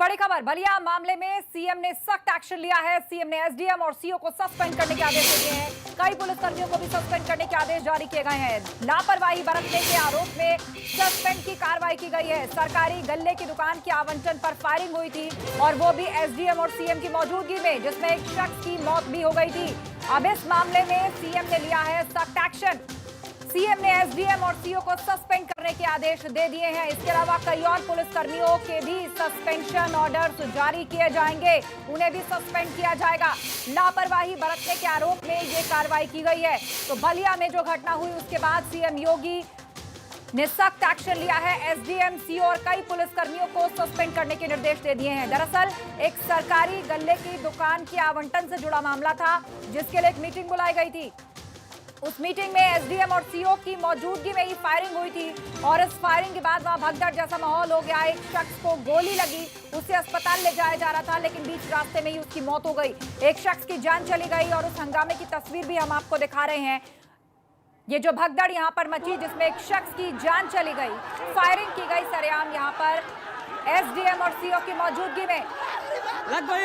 बड़ी खबर, बलिया मामले में सीएम ने सख्त एक्शन लिया है। सीएम ने एसडीएम और सीओ को सस्पेंड करने के आदेश दिए हैं। कई पुलिसकर्मियों को भी सस्पेंड करने के आदेश जारी किए गए हैं। लापरवाही बरतने के आरोप में सस्पेंड की कार्रवाई की गई है। सरकारी गल्ले की दुकान के आवंटन पर फायरिंग हुई थी और वो भी एसडीएम और सीएम की मौजूदगी में, जिसमें एक शख्स की मौत भी हो गई थी। अब इस मामले में सीएम ने लिया है सख्त एक्शन। सीएम ने एसडीएम और सीओ को सस्पेंड करने के आदेश दे दिए हैं। इसके अलावा कई और पुलिसकर्मियों के भी सस्पेंशन ऑर्डर्स जारी किए जाएंगे, उन्हें भी सस्पेंड किया जाएगा। लापरवाही बरतने के आरोप में ये कार्रवाई की गई है। तो बलिया में जो घटना हुई उसके बाद सीएम योगी ने सख्त एक्शन लिया है। एसडीएम, सीओ और कई पुलिसकर्मियों को सस्पेंड करने के निर्देश दे दिए हैं। दरअसल एक सरकारी गल्ले की दुकान के आवंटन से जुड़ा मामला था, जिसके लिए एक मीटिंग बुलाई गई थी। उस मीटिंग में एसडीएम और सीओ की मौजूदगी में ही फायरिंग हुई थी और इस फायरिंग के बाद वहां भगदड़ जैसा माहौल हो गया। एक शख्स को गोली लगी, उसे अस्पताल ले जाया जा रहा था, लेकिन बीच रास्ते में ही उसकी मौत हो गई। एक शख्स की जान चली गई और उस हंगामे की तस्वीर भी हम आपको दिखा रहे हैं। ये जो भगदड़ यहाँ पर मची, जिसमें एक शख्स की जान चली गई, फायरिंग की गई सरेआम यहाँ पर एसडीएम और सीओ की मौजूदगी में।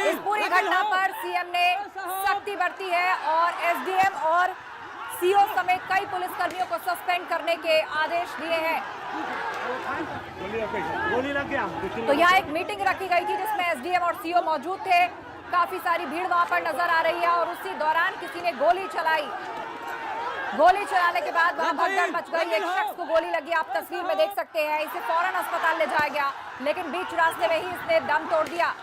इस पूरी घटना पर सीएम ने सख्ती बरती है और एसडीएम और सीओ समेत कई पुलिसकर्मियों को सस्पेंड करने के आदेश दिए हैं। तो यहाँ एक मीटिंग रखी गई थी जिसमें एसडीएम और सीओ मौजूद थे। काफी सारी भीड़ वहां पर नजर आ रही है और उसी दौरान किसी ने गोली चलाई। गोली चलाने के बाद वहां भगदड़ मच गई। एक शख्स को गोली लगी, आप तस्वीर में देख सकते हैं। इसे फौरन अस्पताल ले जाया गया, लेकिन बीच रास्ते में ही इसने दम तोड़ दिया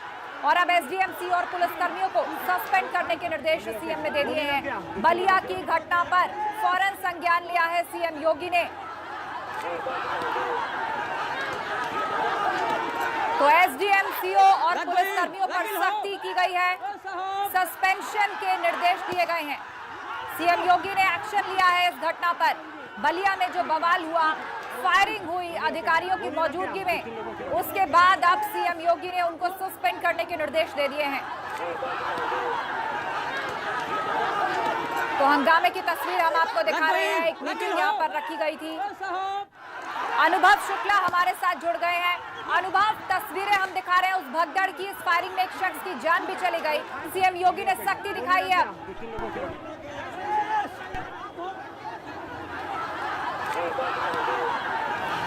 और अब एसडीएम, सीओ और पुलिसकर्मियों को सस्पेंड करने के निर्देश सीएम ने दे दिए हैं। बलिया की घटना पर फौरन संज्ञान लिया है सीएम योगी ने। तो एसडीएम, सीओ और पुलिसकर्मियों पर सख्ती की गई है, सस्पेंशन के निर्देश दिए गए हैं। सीएम योगी ने एक्शन लिया है इस घटना पर। बलिया में जो बवाल हुआ, फायरिंग हुई अधिकारियों की मौजूदगी में, उसके बाद अब सीएम योगी ने उनको सस्पेंड करने के निर्देश दे दिए हैं। तो हंगामे की तस्वीर हम आपको दिखा रहे हैं। एक मीटिंग यहाँ पर रखी गई थी। अनुभव शुक्ला हमारे साथ जुड़ गए हैं। अनुभव, तस्वीरें हम दिखा रहे हैं उस भगदड़ की। इस फायरिंग में एक शख्स की जान भी चली गई। सीएम योगी ने सख्ती दिखाई है।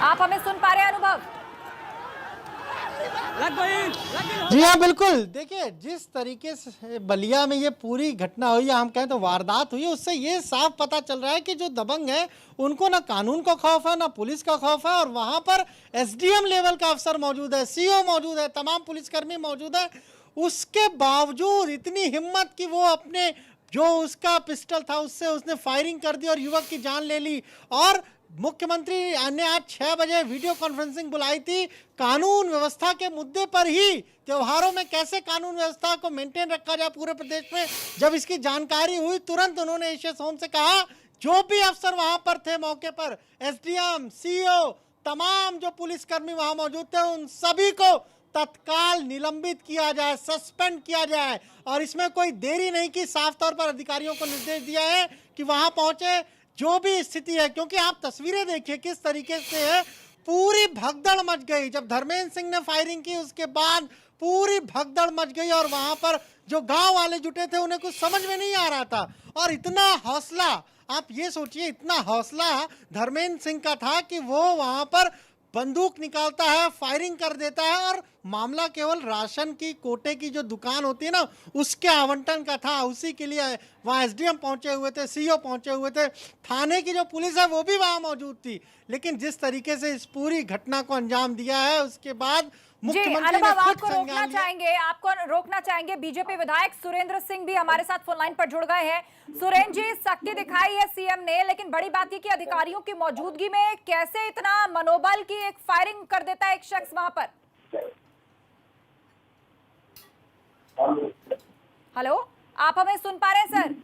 आप हमें सुन पा रहे हैं अनुभव? जी हाँ, बिल्कुल। देखिए, जिस तरीके से बलिया में ये पूरी घटना हुई, हम कहें तो वारदात हुई, उससे ये साफ पता चल रहा है कि जो दबंग है उनको ना कानून का खौफ है, ना पुलिस का खौफ है। और वहां पर एसडीएम लेवल का अफसर मौजूद है, सीओ मौजूद है, तमाम पुलिसकर्मी मौजूद है। उसके बावजूद इतनी हिम्मत कि वो अपने जो उसका पिस्टल था उससे उसने फायरिंग कर दी और युवक की जान ले ली। और मुख्यमंत्री ने आज 6 बजे वीडियो कॉन्फ्रेंसिंग बुलाई थी कानून व्यवस्था के मुद्दे पर ही। त्योहारों में कैसे कानून व्यवस्था को मेंटेन रखा जाए पूरे प्रदेश में, जब इसकी जानकारी हुई, तुरंत उन्होंने एशिया होम से कहा जो भी अफसर वहां पर थे मौके पर, एसडीएम, सीओ, तमाम जो पुलिसकर्मी वहां मौजूद थे, उन सभी को तत्काल निलंबित किया जाए, सस्पेंड किया जाए। और इसमें कोई देरी नहीं की, साफ तौर पर अधिकारियों को निर्देश दिया है कि वहां पहुंचे, जो भी स्थिति है। क्योंकि आप तस्वीरें देखिए किस तरीके से है, पूरी भगदड़ मच गई। जब धर्मेंद्र सिंह ने फायरिंग की उसके बाद पूरी भगदड़ मच गई और वहां पर जो गांव वाले जुटे थे उन्हें कुछ समझ में नहीं आ रहा था। और इतना हौसला, आप ये सोचिए, इतना हौसला धर्मेंद्र सिंह का था कि वो वहां पर बंदूक निकालता है, फायरिंग कर देता है। और मामला केवल राशन की कोटे की जो दुकान होती है ना, उसके आवंटन का था। उसी के लिए वहाँ एसडीएम पहुंचे हुए थे, सीओ पहुंचे हुए थे, थाने की जो पुलिस है वो भी वहाँ मौजूद थी। लेकिन जिस तरीके से इस पूरी घटना को अंजाम दिया है, उसके बाद मुख्यमंत्री ने आपको रोकना चाहेंगे। बीजेपी विधायक सुरेंद्र सिंह भी हमारे साथ फोन लाइन पर जुड़ गए हैं। सुरेंद्र जी, सख्ती दिखाई है सीएम ने, लेकिन बड़ी बात है कि अधिकारियों की मौजूदगी में कैसे इतना मनोबल की एक फायरिंग कर देता है एक शख्स वहां पर। हेलो, आप हमें सुन पा रहे हैं सर?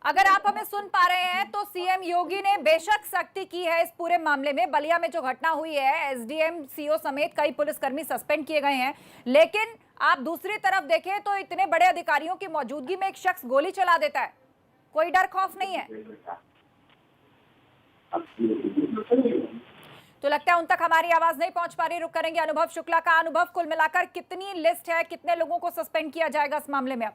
अगर आप हमें सुन पा रहे हैं तो सीएम योगी ने बेशक सख्ती की है इस पूरे मामले में। बलिया में जो घटना हुई है, एसडीएम, सीओ समेत कई पुलिसकर्मी सस्पेंड किए गए हैं, लेकिन आप दूसरी तरफ देखें तो इतने बड़े अधिकारियों की मौजूदगी में एक शख्स गोली चला देता है। कोई डर खौफ नहीं है? तो लगता है उन तक हमारी आवाज नहीं पहुंच पा रही। रुक करेंगे अनुभव शुक्ला का। अनुभव, कुल मिलाकर कितनी लिस्ट है, कितने लोगों को सस्पेंड किया जाएगा इस मामले में अब?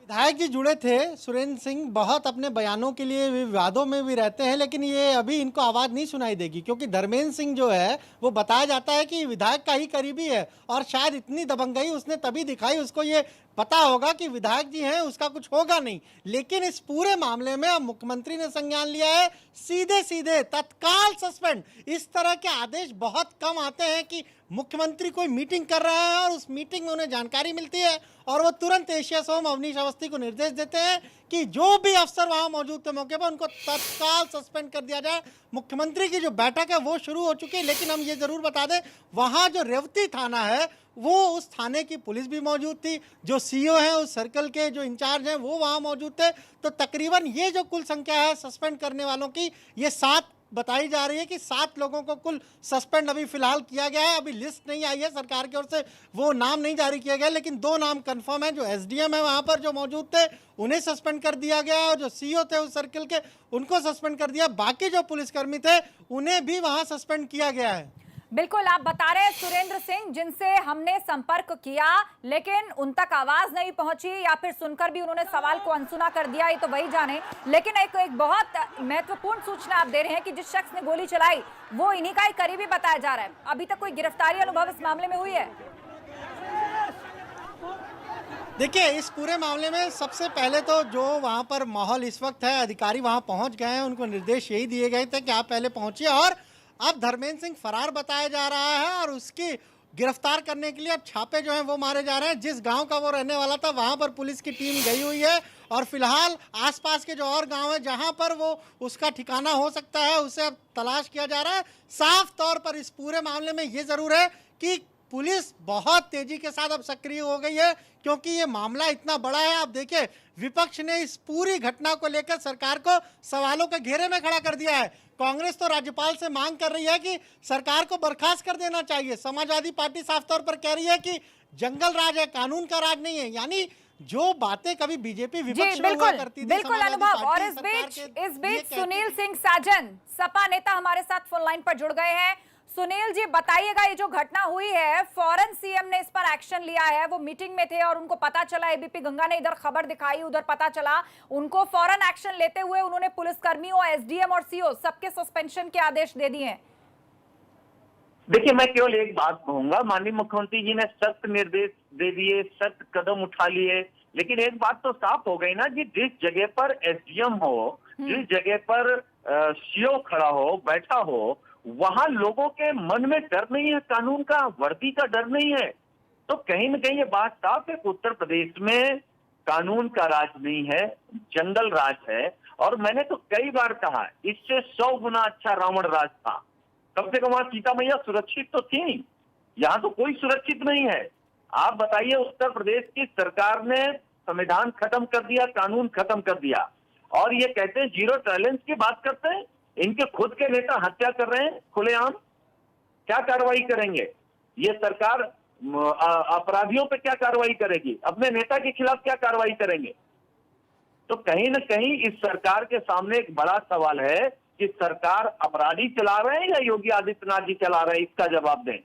विधायक जी जुड़े थे सुरेंद्र सिंह, बहुत अपने बयानों के लिए विवादों में भी रहते हैं, लेकिन ये अभी इनको आवाज़ नहीं सुनाई देगी क्योंकि धर्मेंद्र सिंह जो है वो बताया जाता है कि विधायक का ही करीबी है और शायद इतनी दबंगई उसने तभी दिखाई, उसको ये पता होगा कि विधायक जी हैं, उसका कुछ होगा नहीं। लेकिन इस पूरे मामले में अब मुख्यमंत्री ने संज्ञान लिया है, सीधे सीधे तत्काल सस्पेंड। इस तरह के आदेश बहुत कम आते हैं कि मुख्यमंत्री कोई मीटिंग कर रहा है और उस मीटिंग में उन्हें जानकारी मिलती है और वो तुरंत एशिया सोम अवनीश अवस्थी को निर्देश देते हैं कि जो भी अफसर वहां मौजूद थे मौके पर उनको तत्काल सस्पेंड कर दिया जाए। मुख्यमंत्री की जो बैठक है वो शुरू हो चुकी है, लेकिन हम ये जरूर बता दें वहां जो रेवती थाना है वो उस थाने की पुलिस भी मौजूद थी, जो सीओ हैं उस सर्कल के जो इंचार्ज हैं वो वहां मौजूद थे। तो तकरीबन ये जो कुल संख्या है सस्पेंड करने वालों की, ये 7 बताई जा रही है कि 7 लोगों को कुल सस्पेंड अभी फिलहाल किया गया है। अभी लिस्ट नहीं आई है सरकार की ओर से, वो नाम नहीं जारी किया गया, लेकिन 2 नाम कंफर्म है। जो एसडीएम है वहां पर जो मौजूद थे उन्हें सस्पेंड कर दिया गया और जो सीओ थे उस सर्किल के उनको सस्पेंड कर दिया। बाकी जो पुलिसकर्मी थे उन्हें भी वहां सस्पेंड किया गया है। बिल्कुल, आप बता रहे हैं सुरेंद्र सिंह जिनसे हमने संपर्क किया लेकिन उन तक आवाज नहीं पहुंची या फिर सुनकर भी उन्होंने सवाल को अनसुना कर दिया, ये तो वही जाने। लेकिन एक बहुत महत्वपूर्ण सूचना आप दे रहे हैं कि जिस शख्स ने गोली चलाई वो इन्हीं का ही करीबी बताया जा रहा है। अभी तक कोई गिरफ्तारी अनुभव इस मामले में हुई है? देखिए, इस पूरे मामले में सबसे पहले तो जो वहां पर माहौल इस वक्त है, अधिकारी वहां पहुंच गए हैं, उनको निर्देश यही दिए गए थे कि आप पहले पहुंचिए और अब धर्मेंद्र सिंह फरार बताया जा रहा है और उसकी गिरफ्तार करने के लिए अब छापे जो हैं वो मारे जा रहे हैं। जिस गांव का वो रहने वाला था वहां पर पुलिस की टीम गई हुई है और फिलहाल आसपास के जो और गांव है जहां पर वो उसका ठिकाना हो सकता है उसे अब तलाश किया जा रहा है। साफ तौर पर इस पूरे मामले में ये जरूर है कि पुलिस बहुत तेजी के साथ अब सक्रिय हो गई है क्योंकि ये मामला इतना बड़ा है। आप देखिए, विपक्ष ने इस पूरी घटना को लेकर सरकार को सवालों के घेरे में खड़ा कर दिया है। कांग्रेस तो राज्यपाल से मांग कर रही है कि सरकार को बर्खास्त कर देना चाहिए। समाजवादी पार्टी साफ तौर पर कह रही है कि जंगल राज है, कानून का राज नहीं है। यानी जो बातें कभी बीजेपी विपक्ष में हुआ करती थी, बिल्कुल अनुभव। और इस बीच सुनील सिंह साजन सपा नेता हमारे साथ फोन लाइन पर जुड़ गए हैं। सुनील जी, बताइएगा, ये जो घटना हुई है फौरन सीएम ने इस पर एक्शन लिया है। वो मीटिंग में थे और उनको पता चला, एबीपी गंगा ने इधर खबर दिखाई, उधर पता चला, उनको फौरन एक्शन लेते हुए उन्होंने पुलिसकर्मियों, एसडीएम और सीओ सबके सस्पेंशन के आदेश दे दिए हैं। देखिए, मैं केवल एक बात कहूंगा, माननीय मुख्यमंत्री जी ने सख्त निर्देश दे दिए, सख्त कदम उठा लिए, लेकिन एक बात तो साफ हो गई ना कि जिस जगह पर एसडीएम हो, जिस जगह पर सीओ खड़ा हो, बैठा हो, वहां लोगों के मन में डर नहीं है, कानून का, वर्दी का डर नहीं है। तो कहीं न कहीं ये बात साफ है कि उत्तर प्रदेश में कानून का राज नहीं है, जंगल राज है। और मैंने तो कई बार कहा, इससे 100 गुना अच्छा रावण राज था। कम से कम वहां सीता मैया सुरक्षित तो थी, यहाँ तो कोई सुरक्षित नहीं है। आप बताइए, उत्तर प्रदेश की सरकार ने संविधान खत्म कर दिया, कानून खत्म कर दिया, और ये कहते हैं जीरो टॉलरेंस की बात करते हैं। इनके खुद के नेता हत्या कर रहे हैं खुलेआम, क्या कार्रवाई करेंगे? ये सरकार अपराधियों पे क्या कार्रवाई करेगी? अपने नेता के खिलाफ क्या कार्रवाई करेंगे? तो कहीं न कहीं इस सरकार के सामने एक बड़ा सवाल है कि सरकार अपराधी चला रहे हैं या योगी आदित्यनाथ जी चला रहे हैं, इसका जवाब दें।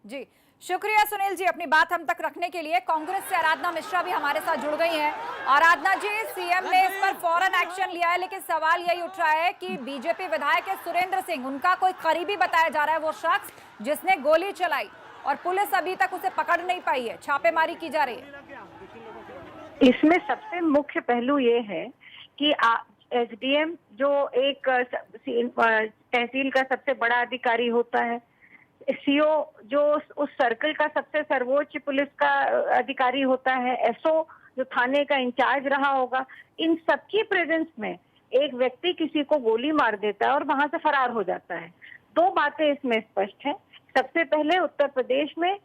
जी, शुक्रिया सुनील जी अपनी बात हम तक रखने के लिए। कांग्रेस से आराधना मिश्रा भी हमारे साथ जुड़ गई हैं। आराधना जी, सीएम ने इस पर फौरन एक्शन लिया है, लेकिन सवाल यही उठ रहा है कि बीजेपी विधायक है सुरेंद्र सिंह, उनका कोई करीबी बताया जा रहा है वो शख्स जिसने गोली चलाई, और पुलिस अभी तक उसे पकड़ नहीं पाई है, छापेमारी की जा रही है। इसमें सबसे मुख्य पहलू ये है कि एसडीएम जो एक तहसील का सबसे बड़ा अधिकारी होता है, सीओ जो उस सर्कल का सबसे सर्वोच्च पुलिस का अधिकारी होता है, एसओ जो थाने का इंचार्ज रहा होगा, इन सबकी प्रेजेंस में एक व्यक्ति किसी को गोली मार देता है और वहां से फरार हो जाता है। 2 बातें इसमें स्पष्ट हैं। सबसे पहले, उत्तर प्रदेश में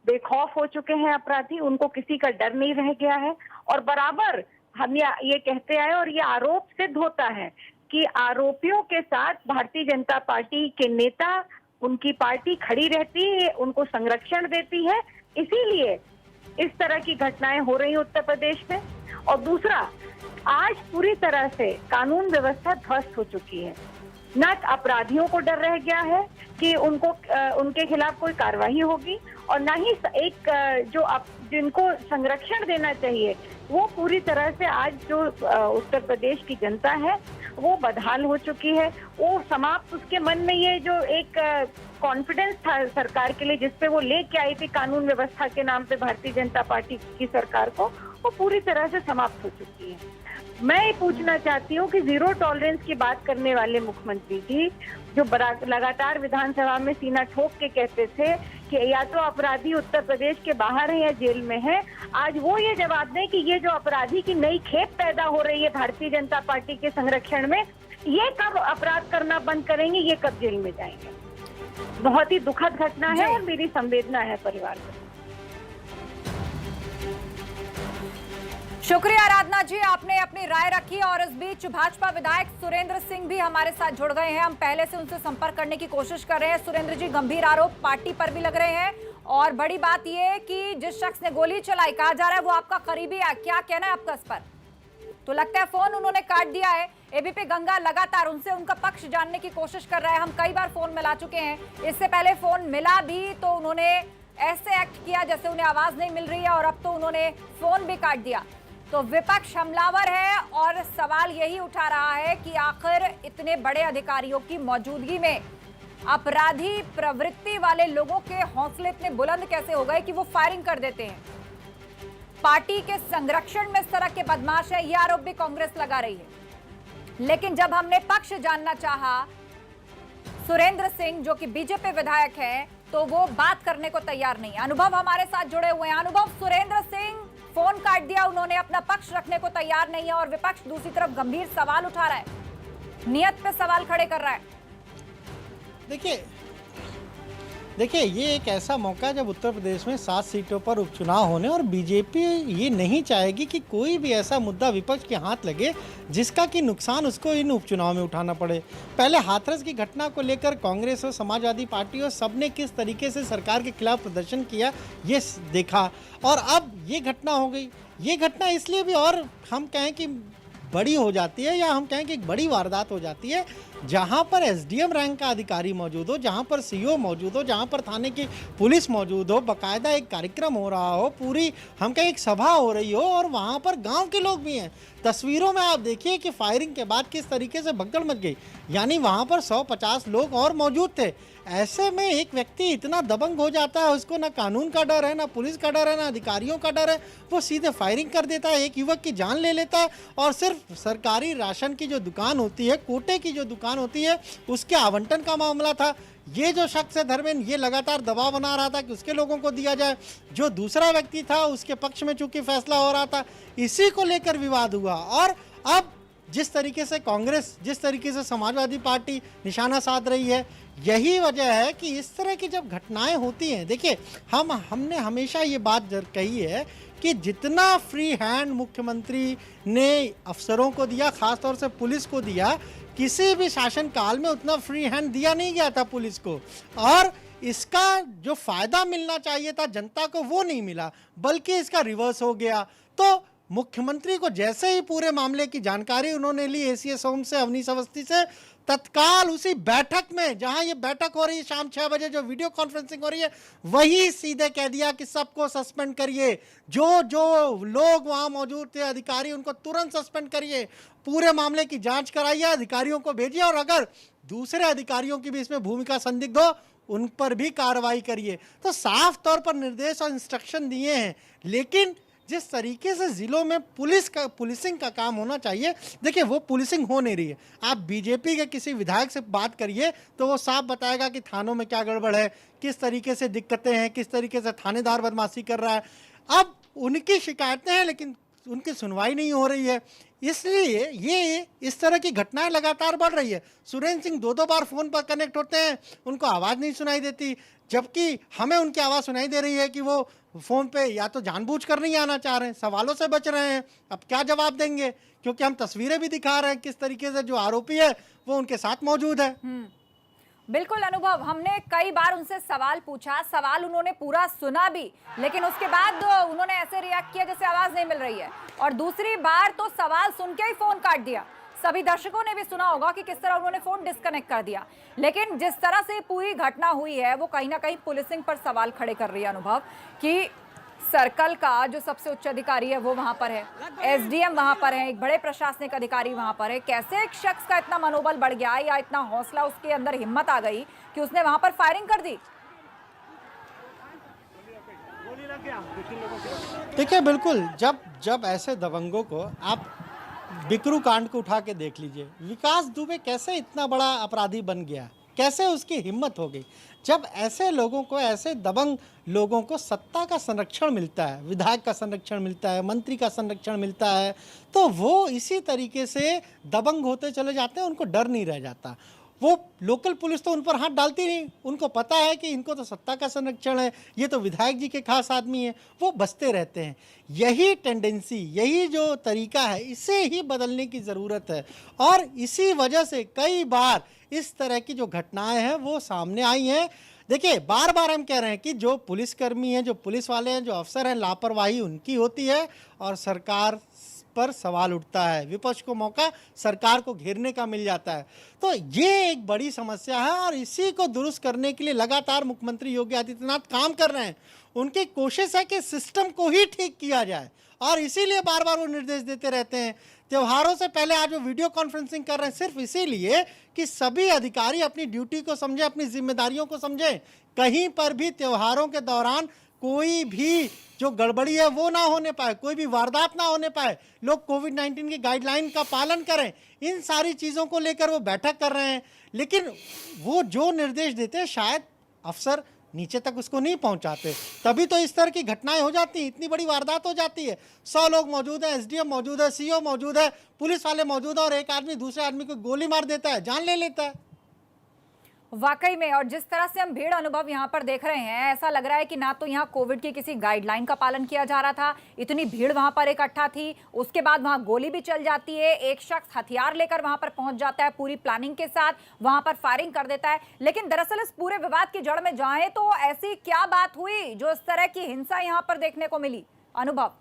बेखौफ हो चुके हैं अपराधी, उनको किसी का डर नहीं रह गया है, और बराबर हम ये कहते आए और ये आरोप सिद्ध होता है कि आरोपियों के साथ भारतीय जनता पार्टी के नेता, उनकी पार्टी खड़ी रहती है, उनको संरक्षण देती है, इसीलिए इस तरह की घटनाएं हो रही उत्तर प्रदेश में। और दूसरा, आज पूरी तरह से कानून व्यवस्था ध्वस्त हो चुकी है। न अपराधियों को डर रह गया है कि उनके खिलाफ कोई कार्रवाई होगी, और न ही जिनको संरक्षण देना चाहिए वो पूरी तरह से आज जो उत्तर प्रदेश की जनता है वो बदहाल हो चुकी है। वो समाप्त, उसके मन में ये जो एक कॉन्फिडेंस था सरकार के लिए जिसपे वो लेके आई थी कानून व्यवस्था के नाम पे भारतीय जनता पार्टी की सरकार को, वो पूरी तरह से समाप्त हो चुकी है। मैं ये पूछना चाहती हूँ कि जीरो टॉलरेंस की बात करने वाले मुख्यमंत्री जी जो लगातार विधानसभा में सीना ठोक के कहते थे कि या तो अपराधी उत्तर प्रदेश के बाहर है या जेल में है, आज वो ये जवाब दें कि ये जो अपराधी की नई खेप पैदा हो रही है भारतीय जनता पार्टी के संरक्षण में, ये कब अपराध करना बंद करेंगे, ये कब जेल में जाएंगे। बहुत ही दुखद घटना है और मेरी संवेदना है परिवार को। शुक्रिया आराधना जी, आपने अपनी राय रखी। और इस बीच भाजपा विधायक सुरेंद्र सिंह भी हमारे साथ जुड़ गए हैं। हम पहले से उनसे संपर्क करने की कोशिश कर रहे हैं। सुरेंद्र जी, गंभीर आरोप पार्टी पर भी लग रहे हैं और बड़ी बात यह है कि जिस शख्स ने गोली चलाई कहा जा रहा है वो आपका करीबी है, क्या कहना है आपका इस पर? तो लगता है फोन उन्होंने काट दिया है। एबीपी गंगा लगातार उनसे उनका पक्ष जानने की कोशिश कर रहा है। हम कई बार फोन मिला चुके हैं, इससे पहले फोन मिला भी तो उन्होंने ऐसे एक्ट किया जैसे उन्हें आवाज नहीं मिल रही है, और अब तो उन्होंने फोन भी काट दिया। तो विपक्ष हमलावर है और सवाल यही उठा रहा है कि आखिर इतने बड़े अधिकारियों की मौजूदगी में अपराधी प्रवृत्ति वाले लोगों के हौसले इतने बुलंद कैसे हो गए कि वो फायरिंग कर देते हैं। पार्टी के संरक्षण में इस तरह के बदमाश है, यह आरोप भी कांग्रेस लगा रही है। लेकिन जब हमने पक्ष जानना चाहा सुरेंद्र सिंह जो कि बीजेपी विधायक है, तो वो बात करने को तैयार नहीं। अनुभव हमारे साथ जुड़े हुए हैं। अनुभव, सुरेंद्र सिंह फोन काट दिया, उन्होंने अपना पक्ष रखने को तैयार नहीं है और विपक्ष दूसरी तरफ गंभीर सवाल उठा रहा है, नियत पे सवाल खड़े कर रहा है। देखिए ये एक ऐसा मौका जब उत्तर प्रदेश में 7 सीटों पर उपचुनाव होने, और बीजेपी ये नहीं चाहेगी कि कोई भी ऐसा मुद्दा विपक्ष के हाथ लगे जिसका कि नुकसान उसको इन उपचुनाव में उठाना पड़े। पहले हाथरस की घटना को लेकर कांग्रेस और समाजवादी पार्टी और सबने किस तरीके से सरकार के खिलाफ प्रदर्शन किया ये देखा, और अब ये घटना हो गई। ये घटना इसलिए भी और हम कहें कि बड़ी हो जाती है, या हम कहें कि एक बड़ी वारदात हो जाती है, जहां पर एसडीएम रैंक का अधिकारी मौजूद हो, जहां पर सीओ मौजूद हो, जहां पर थाने की पुलिस मौजूद हो, बकायदा एक कार्यक्रम हो रहा हो, पूरी हम कहें एक सभा हो रही हो, और वहां पर गांव के लोग भी हैं। तस्वीरों में आप देखिए कि फायरिंग के बाद किस तरीके से भगदड़ मच गई, यानी वहां पर 150 लोग और मौजूद थे। ऐसे में एक व्यक्ति इतना दबंग हो जाता है, उसको ना कानून का डर है, ना पुलिस का डर है, ना अधिकारियों का डर है, वो सीधे फायरिंग कर देता है, एक युवक की जान ले लेता है। और सिर्फ सरकारी राशन की जो दुकान होती है, कोटे की जो दुकान होती है, उसके आवंटन का मामला था। ये जो शख्स है धर्मेंद्र, ये लगातार दबाव बना रहा था कि उसके लोगों को दिया जाए। जो दूसरा व्यक्ति था उसके पक्ष में चूंकि फैसला हो रहा था, इसी को लेकर विवाद हुआ। और अब जिस तरीके से कांग्रेस, जिस तरीके से समाजवादी पार्टी निशाना साध रही है, यही वजह है कि इस तरह की जब घटनाएं होती हैं, देखिए हमने हमेशा ये बात कही है कि जितना फ्री हैंड मुख्यमंत्री ने अफसरों को दिया, खासतौर से पुलिस को दिया, किसी भी शासन काल में उतना फ्री हैंड दिया नहीं गया था पुलिस को, और इसका जो फायदा मिलना चाहिए था जनता को वो नहीं मिला, बल्कि इसका रिवर्स हो गया। तो मुख्यमंत्री को जैसे ही पूरे मामले की जानकारी उन्होंने ली एसीएस होम से, अवनीश अवस्थी से, तत्काल उसी बैठक में, जहां ये बैठक हो रही है शाम 6 बजे जो वीडियो कॉन्फ्रेंसिंग हो रही है, वही सीधे कह दिया कि सबको सस्पेंड करिए, जो जो लोग वहां मौजूद थे अधिकारी, उनको तुरंत सस्पेंड करिए, पूरे मामले की जांच कराइए, अधिकारियों को भेजिए, और अगर दूसरे अधिकारियों की भी इसमें भूमिका संदिग्ध हो उन पर भी कार्रवाई करिए। तो साफ तौर पर निर्देश और इंस्ट्रक्शन दिए हैं। लेकिन जिस तरीके से जिलों में पुलिसिंग का काम होना चाहिए, देखिए वो पुलिसिंग हो नहीं रही है। आप बीजेपी के किसी विधायक से बात करिए तो वो साफ बताएगा कि थानों में क्या गड़बड़ है, किस तरीके से दिक्कतें हैं, किस तरीके से थानेदार बदमाशी कर रहा है। अब उनकी शिकायतें हैं लेकिन उनकी सुनवाई नहीं हो रही है, इसलिए ये इस तरह की घटनाएं लगातार बढ़ रही है। सुरेंद्र सिंह 2-2 बार फोन पर कनेक्ट होते हैं, उनको आवाज़ नहीं सुनाई देती, जबकि हमें उनकी आवाज़ सुनाई दे रही है कि वो फ़ोन पे या तो जानबूझकर नहीं आना चाह रहे हैं, सवालों से बच रहे हैं। अब क्या जवाब देंगे, क्योंकि हम तस्वीरें भी दिखा रहे हैं किस तरीके से जो आरोपी है वो उनके साथ मौजूद है। बिल्कुल अनुभव, हमने कई बार उनसे सवाल पूछा, सवाल उन्होंने पूरा सुना भी, लेकिन उसके बाद उन्होंने ऐसे रिएक्ट किया जैसे आवाज नहीं मिल रही है, और दूसरी बार तो सवाल सुन के ही फोन काट दिया। सभी दर्शकों ने भी सुना होगा कि किस तरह उन्होंने फोन डिस्कनेक्ट कर दिया। लेकिन जिस तरह से पूरी घटना हुई है वो कहीं ना कहीं पुलिसिंग पर सवाल खड़े कर रही है अनुभव, कि सर्कल का जो सबसे उच्च अधिकारी है वो वहां पर है, एसडीएम वहां पर है, एक बड़े प्रशासनिक अधिकारी वहां पर है। कैसे एक शख्स का इतना मनोबल बढ़ गया या इतना हौसला उसके अंदर हिम्मत आ गई कि उसने वहां पर फायरिंग कर दी? देखिए बिल्कुल, जब जब ऐसे दबंगों को आप बिकरू कांड को उठा के देख लीजिए, विकास दुबे कैसे इतना बड़ा अपराधी बन गया, कैसे उसकी हिम्मत हो गई। जब ऐसे लोगों को, ऐसे दबंग लोगों को सत्ता का संरक्षण मिलता है, विधायक का संरक्षण मिलता है, मंत्री का संरक्षण मिलता है, तो वो इसी तरीके से दबंग होते चले जाते हैं, उनको डर नहीं रह जाता। वो लोकल पुलिस तो उन पर हाथ डालती नहीं, उनको पता है कि इनको तो सत्ता का संरक्षण है, ये तो विधायक जी के खास आदमी हैं, वो बचते रहते हैं। यही टेंडेंसी, यही जो तरीका है, इसे ही बदलने की ज़रूरत है। और इसी वजह से कई बार इस तरह की जो घटनाएं हैं वो सामने आई हैं। देखिए, बार बार हम कह रहे हैं कि जो पुलिसकर्मी हैं, जो पुलिस वाले हैं, जो अफसर हैं, लापरवाही उनकी होती है और सरकार पर सवाल उठता है, विपक्ष को मौका सरकार को घेरने का मिल जाता है। तो ये एक बड़ी समस्या है और इसी को दुरुस्त करने के लिए लगातार मुख्यमंत्री योगी आदित्यनाथ काम कर रहे हैं। उनकी कोशिश है कि सिस्टम को ही ठीक किया जाए और इसीलिए बार बार वो निर्देश देते रहते हैं। त्योहारों से पहले आज वो वीडियो कॉन्फ्रेंसिंग कर रहे हैं सिर्फ इसीलिए कि सभी अधिकारी अपनी ड्यूटी को समझें, अपनी जिम्मेदारियों को समझें। कहीं पर भी त्योहारों के दौरान कोई भी जो गड़बड़ी है वो ना होने पाए, कोई भी वारदात ना होने पाए, लोग कोविड-19 की गाइडलाइन का पालन करें। इन सारी चीज़ों को लेकर वो बैठक कर रहे हैं, लेकिन वो जो निर्देश देते हैं शायद अफसर नीचे तक उसको नहीं पहुंचाते, तभी तो इस तरह की घटनाएं हो जाती हैं, इतनी बड़ी वारदात हो जाती है। 100 लोग मौजूद हैं, एसडीएम मौजूद है, सीओ मौजूद है, पुलिस वाले मौजूद है और एक आदमी दूसरे आदमी को गोली मार देता है, जान ले लेता है। वाकई में, और जिस तरह से हम भीड़ अनुभव यहाँ पर देख रहे हैं, ऐसा लग रहा है कि ना तो यहाँ कोविड की किसी गाइडलाइन का पालन किया जा रहा था, इतनी भीड़ वहां पर इकट्ठा थी, उसके बाद वहां गोली भी चल जाती है, एक शख्स हथियार लेकर वहां पर पहुंच जाता है पूरी प्लानिंग के साथ, वहां पर फायरिंग कर देता है। लेकिन दरअसल इस पूरे विवाद की जड़ में जाएं तो ऐसी क्या बात हुई जो इस तरह की हिंसा यहाँ पर देखने को मिली अनुभव?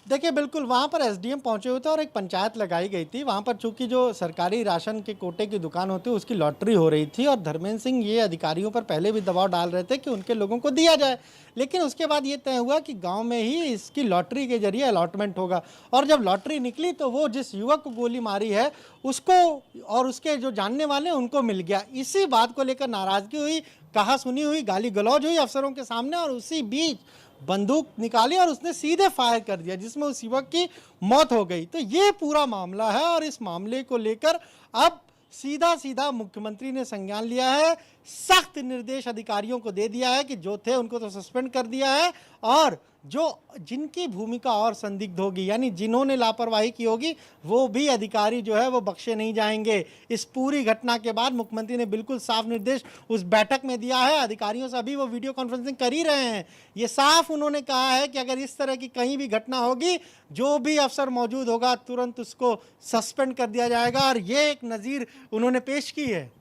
देखिए बिल्कुल, वहाँ पर एसडीएम पहुंचे हुए थे और एक पंचायत लगाई गई थी। वहाँ पर चूंकि जो सरकारी राशन के कोटे की दुकान होती है उसकी लॉटरी हो रही थी और धर्मेंद्र सिंह ये अधिकारियों पर पहले भी दबाव डाल रहे थे कि उनके लोगों को दिया जाए। लेकिन उसके बाद ये तय हुआ कि गांव में ही इसकी लॉटरी के जरिए अलॉटमेंट होगा और जब लॉटरी निकली तो वो जिस युवक को गोली मारी है उसको और उसके जो जानने वाले हैं उनको मिल गया। इसी बात को लेकर नाराज़गी हुई, कहा सुनी हुई, गाली गलौज हुई अफसरों के सामने और उसी बीच बंदूक निकाली और उसने सीधे फायर कर दिया जिसमें उस युवक की मौत हो गई। तो ये पूरा मामला है और इस मामले को लेकर अब सीधा मुख्यमंत्री ने संज्ञान लिया है, सख्त निर्देश अधिकारियों को दे दिया है कि जो थे उनको तो सस्पेंड कर दिया है और जो जिनकी भूमिका और संदिग्ध होगी यानी जिन्होंने लापरवाही की होगी वो भी अधिकारी जो है वो बख्शे नहीं जाएंगे। इस पूरी घटना के बाद मुख्यमंत्री ने बिल्कुल साफ निर्देश उस बैठक में दिया है। अधिकारियों से अभी वो वीडियो कॉन्फ्रेंसिंग कर ही रहे हैं। ये साफ उन्होंने कहा है कि अगर इस तरह की कहीं भी घटना होगी, जो भी अफसर मौजूद होगा तुरंत उसको सस्पेंड कर दिया जाएगा और ये एक नज़ीर उन्होंने पेश की है।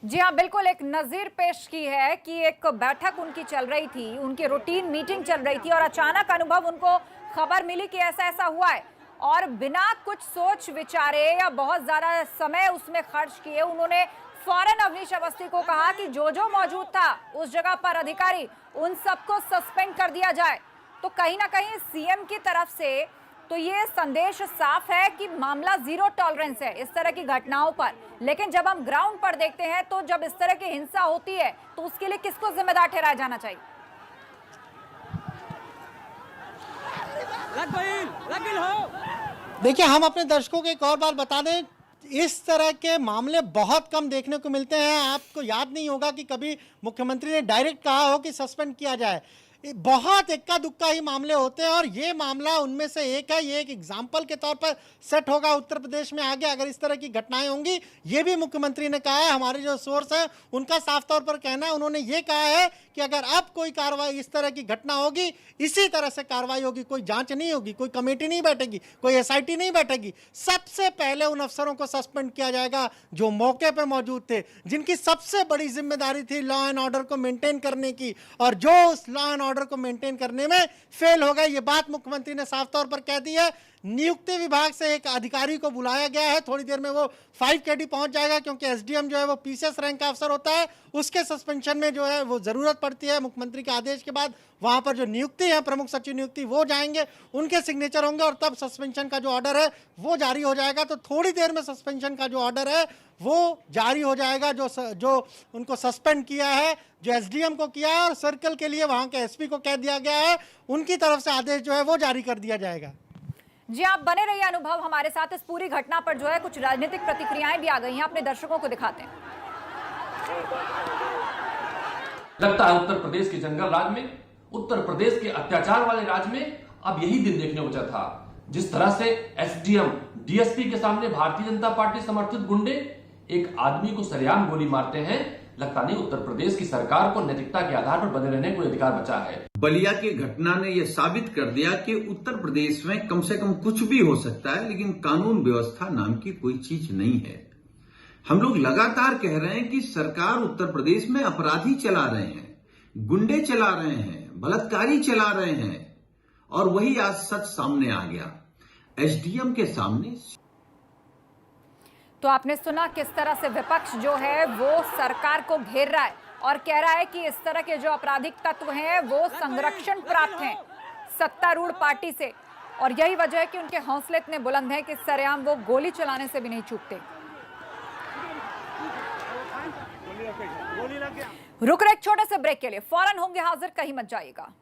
जी हाँ, बिल्कुल एक नज़ीर पेश की है कि एक बैठक उनकी चल रही थी, उनकी रूटीन मीटिंग चल रही थी और अचानक अनुभव उनको खबर मिली कि ऐसा ऐसा हुआ है और बिना कुछ सोच विचारे या बहुत ज़्यादा समय उसमें खर्च किए उन्होंने फौरन अवनीश अवस्थी को कहा कि जो जो मौजूद था उस जगह पर अधिकारी उन सबको सस्पेंड कर दिया जाए। तो कहीं ना कहीं सीएम की तरफ से तो ये संदेश साफ है कि मामला जीरो टॉलरेंस है इस तरह की घटनाओं पर। लेकिन जब हम ग्राउंड पर देखते हैं तो जब इस तरह की हिंसा होती है तो उसके लिए किसको जिम्मेदार ठहराया जाना चाहिए? देखिए, हम अपने दर्शकों को एक और बात बता दें, इस तरह के मामले बहुत कम देखने को मिलते हैं। आपको याद नहीं होगा कि कभी मुख्यमंत्री ने डायरेक्ट कहा हो कि सस्पेंड किया जाए। बहुत इक्का दुक्का ही मामले होते हैं और ये मामला उनमें से एक है। ये एक एग्जाम्पल के तौर पर सेट होगा उत्तर प्रदेश में आगे अगर इस तरह की घटनाएं होंगी। ये भी मुख्यमंत्री ने कहा है, हमारे जो सोर्स है उनका साफ तौर पर कहना है, उन्होंने ये कहा है कि अगर अब कोई कार्रवाई इस तरह की घटना होगी, इसी तरह से कार्रवाई होगी, कोई जांच नहीं होगी, कोई कमेटी नहीं बैठेगी, कोई एसआईटी नहीं बैठेगी, सबसे पहले उन अफसरों को सस्पेंड किया जाएगा जो मौके पर मौजूद थे, जिनकी सबसे बड़ी जिम्मेदारी थी लॉ एंड ऑर्डर को मेंटेन करने की, और जो उस लॉ एंड ऑर्डर को मेंटेन करने में फेल हो गए। ये बात मुख्यमंत्री ने साफ तौर पर कह दी है। नियुक्ति विभाग से एक अधिकारी को बुलाया गया है, थोड़ी देर में वो 5 KD पहुंच जाएगा क्योंकि एसडीएम जो है वो पीसीएस रैंक का अफसर होता है, उसके सस्पेंशन में जो है वो जरूरत पड़ती है। मुख्यमंत्री के आदेश के बाद वहां पर जो नियुक्ति है, प्रमुख सचिव नियुक्ति, वो जाएंगे, उनके सिग्नेचर होंगे और तब सस्पेंशन का जो ऑर्डर है वो जारी हो जाएगा। तो थोड़ी देर में सस्पेंशन का जो ऑर्डर है वो जारी हो जाएगा। जो उनको सस्पेंड किया है, जो एसडीएम को किया है और सर्कल के लिए वहां के एसपी को कह दिया गया है, उनकी तरफ से आदेश जो है वो जारी कर दिया जाएगा। जी आप बने रहिए अनुभव हमारे साथ। इस पूरी घटना पर जो है कुछ राजनीतिक प्रतिक्रियाएं भी आ गई हैं, अपने दर्शकों को दिखाते हैं। लगता है उत्तर प्रदेश के जंगल राज में, उत्तर प्रदेश के अत्याचार वाले राज में अब यही दिन देखने को बचा था। जिस तरह से एसडीएम डीएसपी के सामने भारतीय जनता पार्टी समर्थित गुंडे एक आदमी को सरेआम गोली मारते हैं, लगता नहीं उत्तर प्रदेश की सरकार को नैतिकता के आधार पर बने रहने कोई अधिकार बचा है। बलिया की घटना ने यह साबित कर दिया कि उत्तर प्रदेश में कम से कम कुछ भी हो सकता है, लेकिन कानून व्यवस्था नाम की कोई चीज नहीं है। हम लोग लगातार कह रहे हैं कि सरकार उत्तर प्रदेश में अपराधी चला रहे हैं, गुंडे चला रहे हैं, बलात्कारी चला रहे हैं, और वही आज सच सामने आ गया एसडीएम के सामने। तो आपने सुना किस तरह से विपक्ष जो है वो सरकार को घेर रहा है और कह रहा है कि इस तरह के जो आपराधिक तत्व हैं वो संरक्षण प्राप्त हैं सत्तारूढ़ पार्टी से, और यही वजह है कि उनके हौसले इतने बुलंद हैं कि सरेआम वो गोली चलाने से भी नहीं चूकते। रुक रहे एक छोटे से ब्रेक के लिए, फौरन होंगे हाजिर, कहीं मत जाइएगा।